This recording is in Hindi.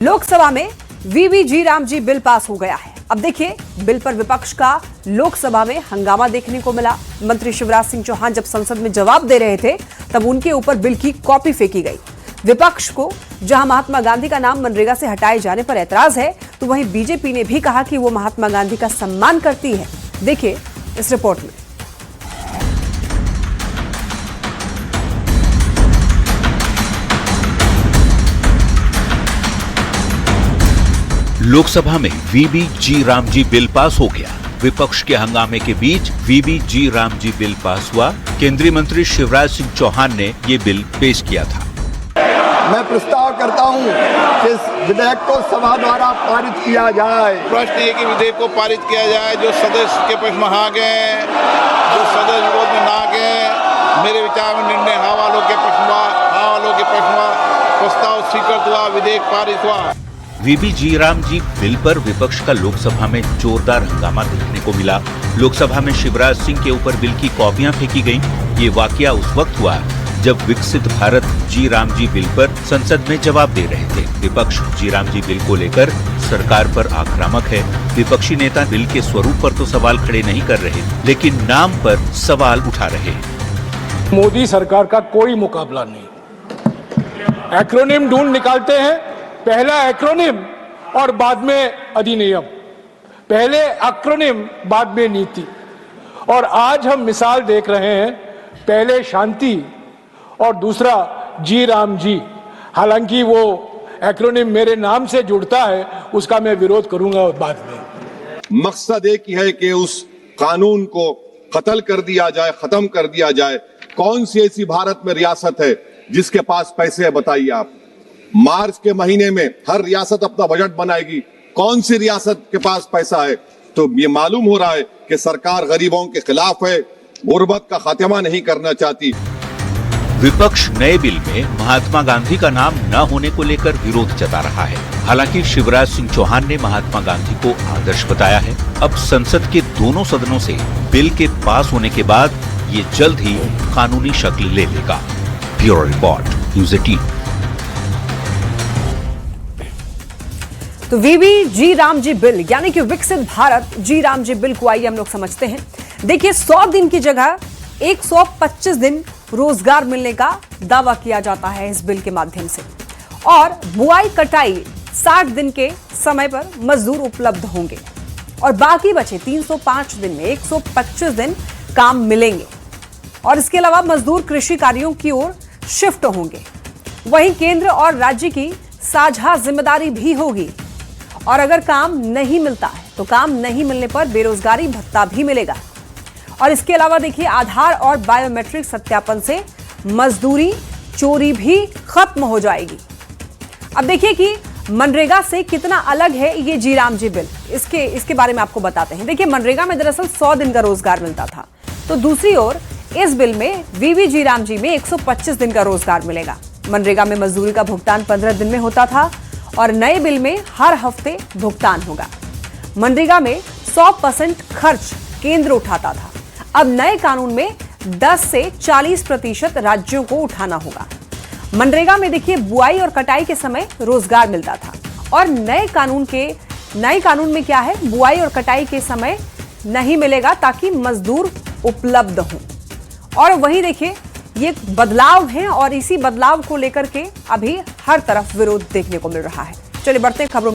लोकसभा में वीबीजी रामजी बिल पास हो गया है। अब देखिए, बिल पर विपक्ष का लोकसभा में हंगामा देखने को मिला। मंत्री शिवराज सिंह चौहान जब संसद में जवाब दे रहे थे, तब उनके ऊपर बिल की कॉपी फेंकी गई। विपक्ष को जहां महात्मा गांधी का नाम मनरेगा से हटाए जाने पर ऐतराज है, तो वहीं बीजेपी ने भी कहा कि वो महात्मा गांधी का सम्मान करती है। देखिए इस रिपोर्ट में। लोकसभा में वीबीजी रामजी बिल पास हो गया। विपक्ष के हंगामे के बीच वीबीजी रामजी बिल पास हुआ। केंद्रीय मंत्री शिवराज सिंह चौहान ने ये बिल पेश किया था। मैं प्रस्ताव करता हूं कि इस विधेयक को सभा द्वारा पारित किया जाए। प्रश्न है कि विधेयक को पारित किया जाए। जो सदस्य के पक्ष में हाँ गए, जो सदस्य विरोध में ना गए। मेरे विचार में निर्णय हाँ वालों के पक्ष में, हाँ वालों के पक्ष में प्रस्ताव स्वीकृत हुआ, विधेयक पारित हुआ। वीबीजी रामजी बिल पर विपक्ष का लोकसभा में जोरदार हंगामा देखने को मिला। लोकसभा में शिवराज सिंह के ऊपर बिल की कॉपियां फेंकी गईं। ये वाकया उस वक्त हुआ जब विकसित भारत जी रामजी बिल पर संसद में जवाब दे रहे थे। विपक्ष जी रामजी बिल को लेकर सरकार पर आक्रामक है। विपक्षी नेता बिल के स्वरूप पर तो सवाल खड़े नहीं कर रहे, लेकिन नाम पर सवाल उठा रहे। मोदी सरकार का कोई मुकाबला नहीं। एक्रोनिम ढूंढ निकालते हैं, पहला एक्रोनिम और बाद में अधिनियम, पहले एक्रोनिम बाद में नीति। और आज हम मिसाल देख रहे हैं, पहले शांति और दूसरा जी राम जी। हालांकि वो एक्रोनिम मेरे नाम से जुड़ता है, उसका मैं विरोध करूंगा बाद में। मकसद एक ही है कि उस कानून को कत्ल कर दिया जाए, खत्म कर दिया जाए। कौन सी ऐसी भारत में रियासत है जिसके पास पैसे है, बताइए आप। मार्च के महीने में हर रियासत अपना बजट बनाएगी। कौन सी रियासत के पास पैसा है? तो ये मालूम हो रहा है कि सरकार गरीबों के खिलाफ है, गुर्बत का खात्मा नहीं करना चाहती। विपक्ष नए बिल में महात्मा गांधी का नाम न होने को लेकर विरोध जता रहा है। हालांकि शिवराज सिंह चौहान ने महात्मा गांधी को आदर्श बताया है। अब संसद के दोनों सदनों से बिल के पास होने के बाद ये जल्द ही कानूनी शक्ल ले लेगा। Bureau report, news 18। तो वीबीजी रामजी बिल यानी कि विकसित भारत जी रामजी बिल को आइए हम लोग समझते हैं। देखिए, 100 दिन की जगह 125 दिन रोजगार मिलने का दावा किया जाता है इस बिल के माध्यम से। और बुआई कटाई 60 दिन के समय पर मजदूर उपलब्ध होंगे और बाकी बचे 305 दिन में 125 दिन काम मिलेंगे। और इसके अलावा मजदूर कृषि कार्यों की ओर शिफ्ट होंगे। वहीं केंद्र और राज्य की साझा जिम्मेदारी भी होगी। और अगर काम नहीं मिलता है तो काम नहीं मिलने पर बेरोजगारी भत्ता भी मिलेगा। और इसके अलावा देखिए, आधार और बायोमेट्रिक सत्यापन से मजदूरी चोरी भी खत्म हो जाएगी। अब देखिए कि मनरेगा से कितना अलग है ये जी रामजी बिल। इसके बारे में आपको बताते हैं। देखिए, मनरेगा में दरअसल 100 दिन का रोजगार मिलता था, तो दूसरी ओर इस बिल में वीबीजी रामजी में 125 दिन का रोजगार मिलेगा। मनरेगा में मजदूरी का भुगतान 15 दिन में होता था और नए बिल में हर हफ्ते भुगतान होगा। मनरेगा में 100% खर्च केंद्र उठाता था। अब नए कानून में 10 से 40% राज्यों को उठाना होगा। मनरेगा में देखिए, बुआई और कटाई के समय रोजगार मिलता था और नए कानून में क्या है, बुआई और कटाई के समय नहीं मिलेगा ताकि मजदूर उपलब्ध हों। और वहीं देखिए, ये बदलाव हैं और इसी बदलाव को लेकर के अभी हर तरफ विरोध देखने को मिल रहा है। चलिए बढ़ते हैं खबरों।